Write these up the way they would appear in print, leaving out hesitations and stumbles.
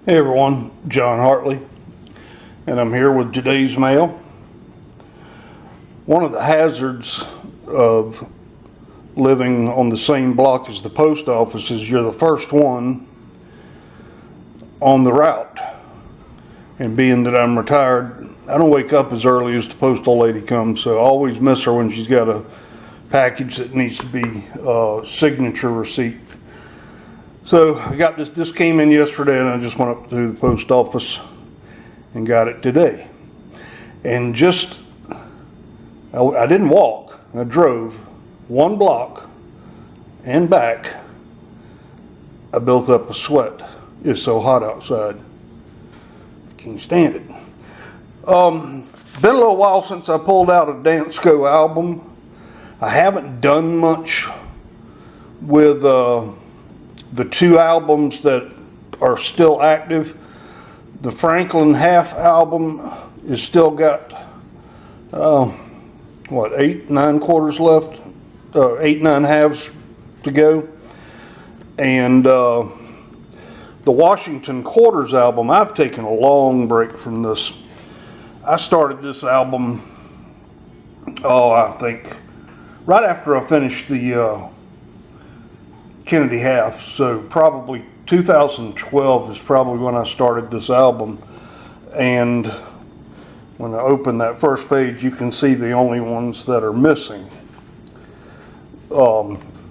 Hey everyone, John Hartley, and I'm here with today's mail. One of the hazards of living on the same block as the post office is you're the first one on the route. And being that I'm retired, I don't wake up as early as the postal lady comes, so I always miss her when she's got a package that needs to be a signature receipt. So I got this came in yesterday, and I just went up to the post office and got it today. And I didn't walk, I drove 1 block and back. I built up a sweat. It's so hot outside. I can't stand it. Been a little while since I pulled out a Dansko album. I haven't done much with the 2 albums that are still active. The Franklin Half album is still got 8, 9 quarters left, 8, 9 halves to go. And the Washington Quarters album, I've taken a long break from this. I started this album, I think right after I finished the Kennedy Half, so probably 2012 is probably when I started this album. And when I open that first page, you can see the only ones that are missing.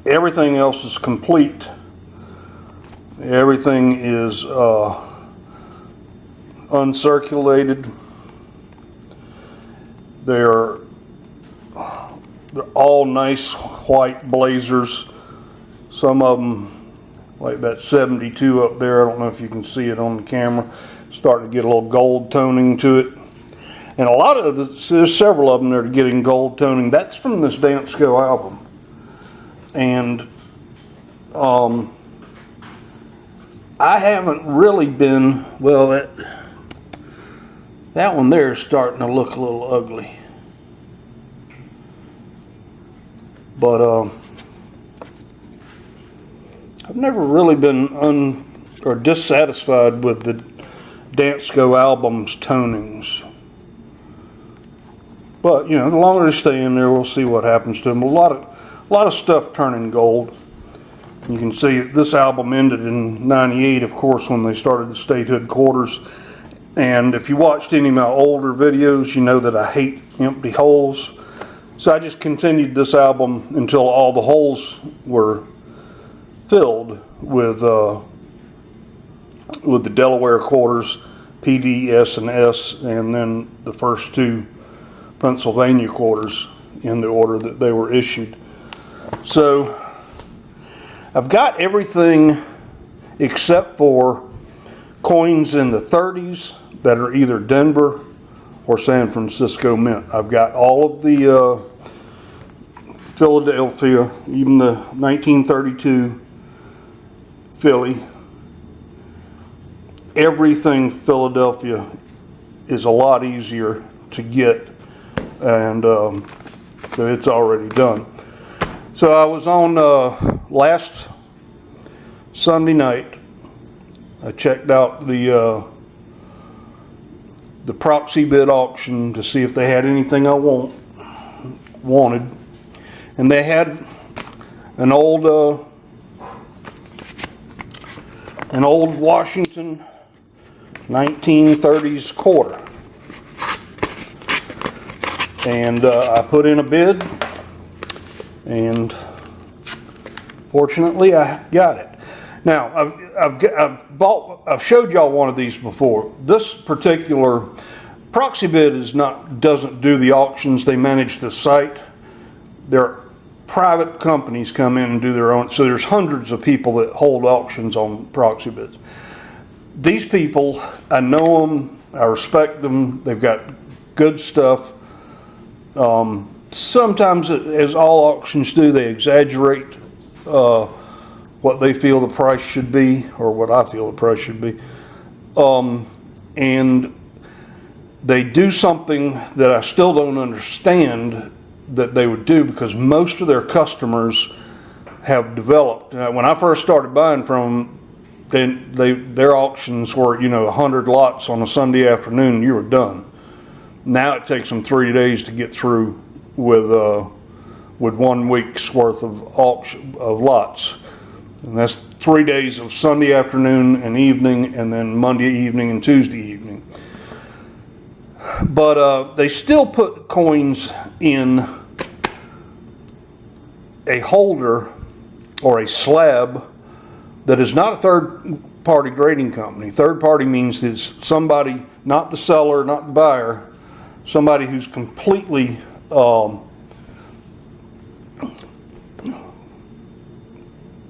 Everything else is complete. Everything is uncirculated. They're all nice white blazers. Some of them, like that 72 up there, I don't know if you can see it on the camera, starting to get a little gold toning to it. And a lot of there's several of them that are getting gold toning. That's from this Dansko album. And I haven't really been, well, that one there is starting to look a little ugly. But I've never really been dissatisfied with the Dansko album's tonings. But, you know, the longer they stay in there, we'll see what happens to them. A lot of stuff turning gold. You can see this album ended in '98, of course, when they started the Statehood Quarters. And if you watched any of my older videos, you know that I hate empty holes. So I just continued this album until all the holes were filled with the Delaware Quarters, PD, S, and S, and then the first 2 Pennsylvania Quarters in the order that they were issued. So I've got everything except for coins in the 30s that are either Denver or San Francisco Mint. I've got all of the Philadelphia, even the 1932 Philly. Everything Philadelphia is a lot easier to get, and so it's already done. So I was on last Sunday night. I checked out the proxy bid auction to see if they had anything I wanted, and they had an old Washington 1930s quarter, and I put in a bid, and fortunately I got it. Now I've showed y'all one of these before. This particular proxy bid doesn't do the auctions. They manage the site. They're private companies come in and do their own. So there's hundreds of people that hold auctions on proxy bids. These people, I know them, I respect them. They've got good stuff. Sometimes, as all auctions do, they exaggerate what they feel the price should be, or what I feel the price should be. And they do something that I still don't understand that they would do, because most of their customers have developed. When I first started buying from them, then their auctions were, 100 lots on a Sunday afternoon, and you were done. Now it takes them 3 days to get through with 1 week's worth of lots. And that's 3 days of Sunday afternoon and evening, and then Monday evening and Tuesday evening. But they still put coins in a holder or a slab that is not a third-party grading company. Third-party means it's somebody, not the seller, not the buyer, somebody who's completely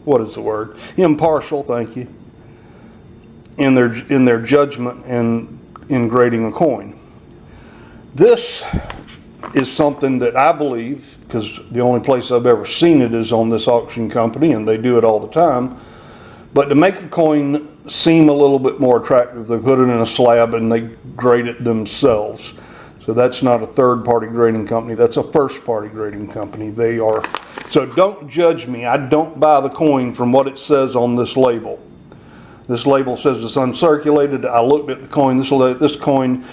what is the word? Impartial, thank you, in their judgment and in grading a coin. This is something that I believe, because the only place I've ever seen it is on this auction company, and they do it all the time. But to make a coin seem a little bit more attractive, they put it in a slab and they grade it themselves. So that's not a third-party grading company. That's a first-party grading company. They are. So don't judge me. I don't buy the coin from what it says on this label. This label says it's uncirculated. I looked at the coin. This coin,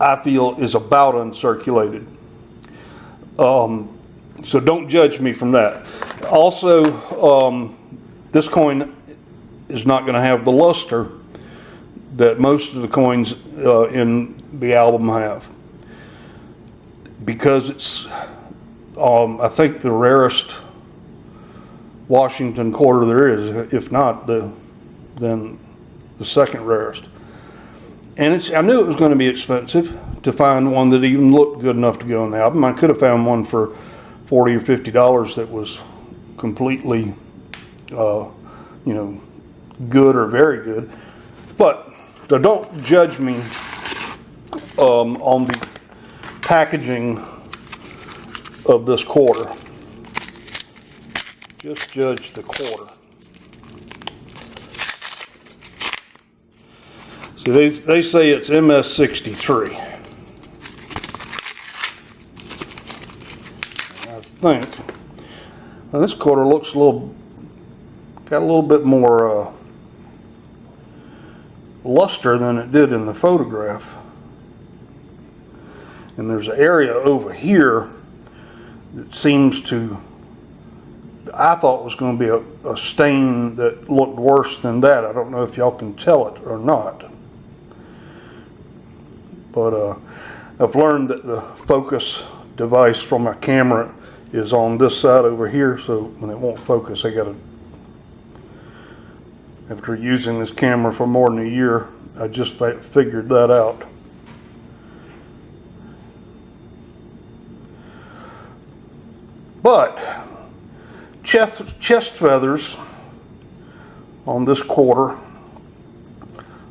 I feel, is about uncirculated. So don't judge me from that. Also, this coin is not going to have the luster that most of the coins in the album have, because it's I think the rarest Washington quarter there is, if not then the second rarest. And I knew it was going to be expensive to find one that even looked good enough to go on the album. I could have found one for $40 or $50 that was completely good or very good. But so don't judge me on the packaging of this quarter. Just judge the quarter. So they say it's MS63. I think. Now this quarter looks got a little bit more luster than it did in the photograph. And there's an area over here that seems to, I thought was going to be a stain that looked worse than that. I don't know if y'all can tell it or not. But I've learned that the focus device from my camera is on this side over here, so when it won't focus, after using this camera for more than a year, I just figured that out. But chest feathers on this quarter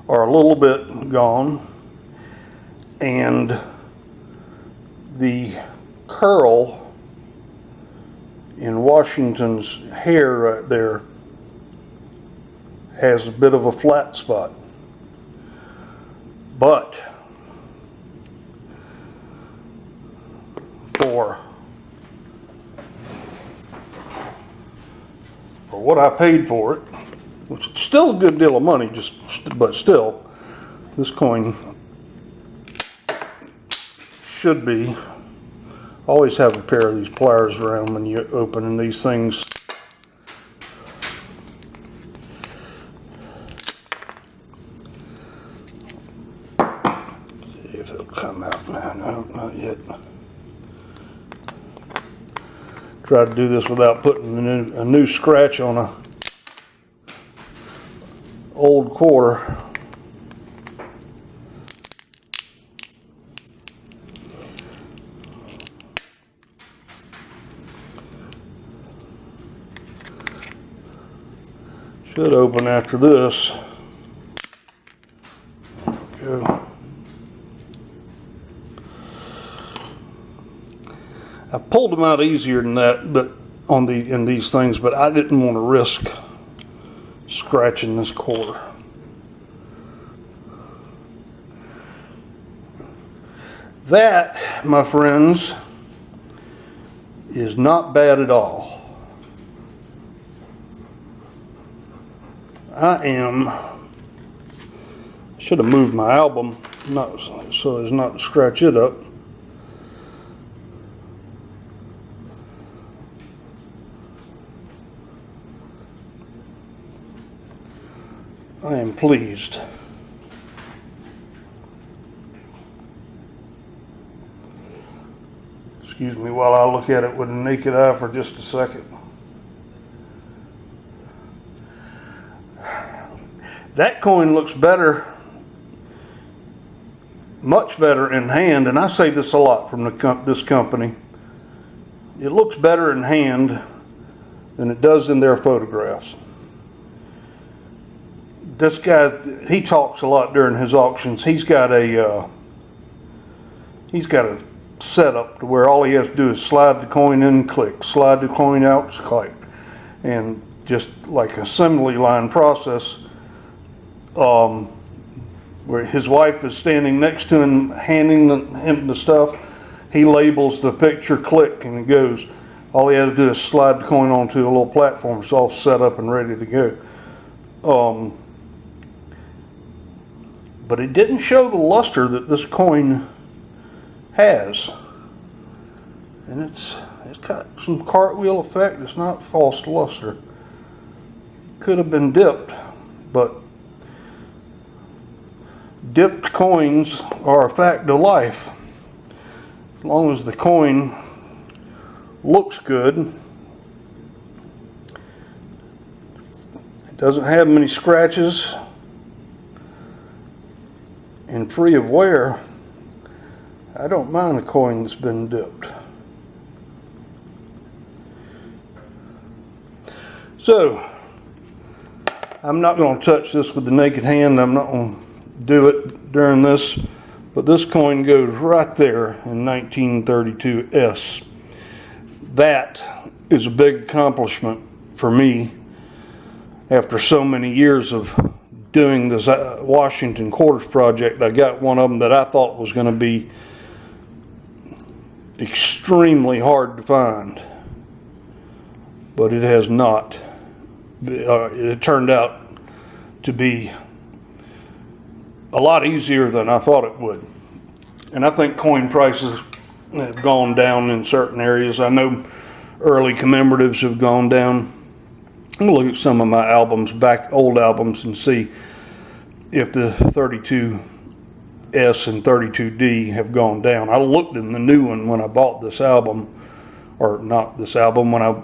are a little bit gone, and the curl in Washington's hair right there has a bit of a flat spot. But for what I paid for it, which is still a good deal of money, but still, this coin should be. Always have a pair of these pliers around when you're opening these things. See if it'll come out now. No, not yet. Try to do this without putting a new scratch on a old quarter. Should open after this. Go. I pulled them out easier than that, but in these things, but I didn't want to risk scratching this quarter. That, my friends, is not bad at all. Should have moved my album, not so as not to scratch it up. I am pleased. Excuse me while I look at it with a naked eye for just a second. That coin looks better, much better in hand, and I say this a lot from this company. It looks better in hand than it does in their photographs. This guy, he talks a lot during his auctions. He's got a setup to where all he has to do is slide the coin in, click, slide the coin out, click, and just like assembly line process. Where his wife is standing next to him, handing him the stuff, he labels the picture, click, and it goes. All he has to do is slide the coin onto a little platform. It's all set up and ready to go. But it didn't show the luster that this coin has. And it's got some cartwheel effect. It's not false luster. Could have been dipped, but dipped coins are a fact of life. As long as the coin looks good, it doesn't have many scratches, and free of wear, I don't mind a coin that's been dipped. So, I'm not going to touch this with the naked hand. I'm not going to do it during this, but this coin goes right there in 1932 S. That is a big accomplishment for me after so many years of doing this Washington Quarters project. I got one of them that I thought was going to be extremely hard to find, but it has not. It turned out to be a lot easier than I thought it would. And I think coin prices have gone down in certain areas. I know early commemoratives have gone down. I'm going to look at some of my albums, old albums, and see if the 32S and 32D have gone down. I looked in the new one when I bought this album, or not this album, when I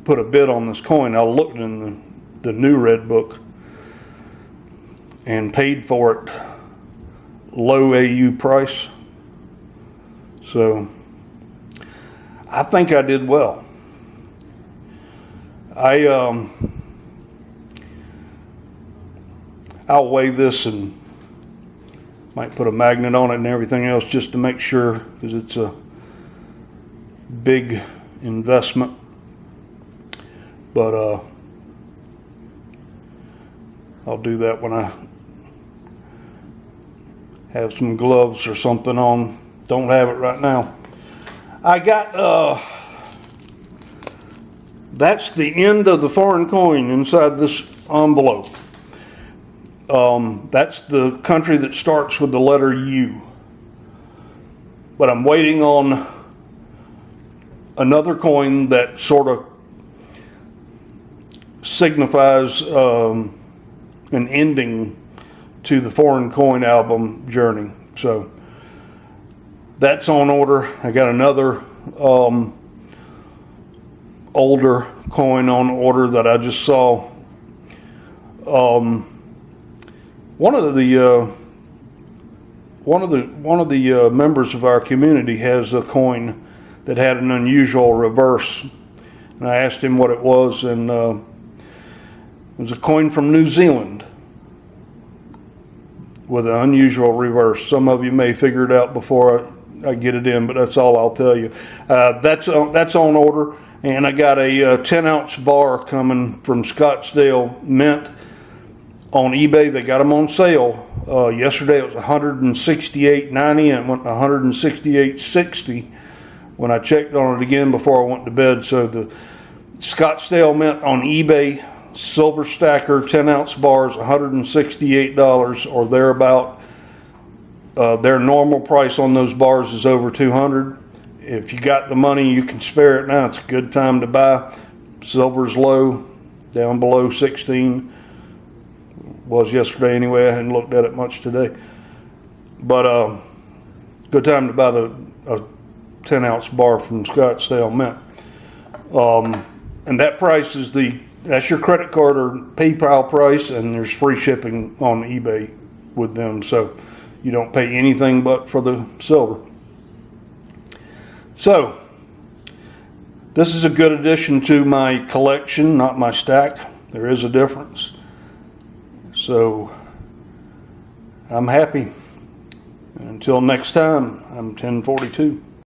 put a bid on this coin. I looked in the new red book and paid for it low AU price. So I think I did well. I'll weigh this and might put a magnet on it and everything else just to make sure, because it's a big investment. But I'll do that when I have some gloves or something on. Don't have it right now. I got that's the end of the foreign coin inside this envelope. That's the country that starts with the letter U. But I'm waiting on another coin that sort of signifies an ending to the foreign coin album journey. So that's on order. I got another older coin on order that I just saw. One of the members of our community has a coin that had an unusual reverse, and I asked him what it was, and it was a coin from New Zealand with an unusual reverse. Some of you may figure it out before I get it in, but that's all I'll tell you. That's on order, and I got a 10-ounce bar coming from Scottsdale Mint on eBay. They got them on sale. Yesterday it was $168.90 and it went to $168.60 when I checked on it again before I went to bed. So the Scottsdale Mint on eBay Silver Stacker 10-ounce bars, $168 or thereabout. Their normal price on those bars is over $200. If you got the money, you can spare it now. It's a good time to buy. Silver's low, down below 16. Was yesterday anyway. I hadn't looked at it much today. But good time to buy the 10-ounce bar from Scottsdale Mint. And that price is that's your credit card or PayPal price, and there's free shipping on eBay with them, so you don't pay anything but for the silver. So this is a good addition to my collection, not my stack. There is a difference. So I'm happy. And until next time, I'm 1042.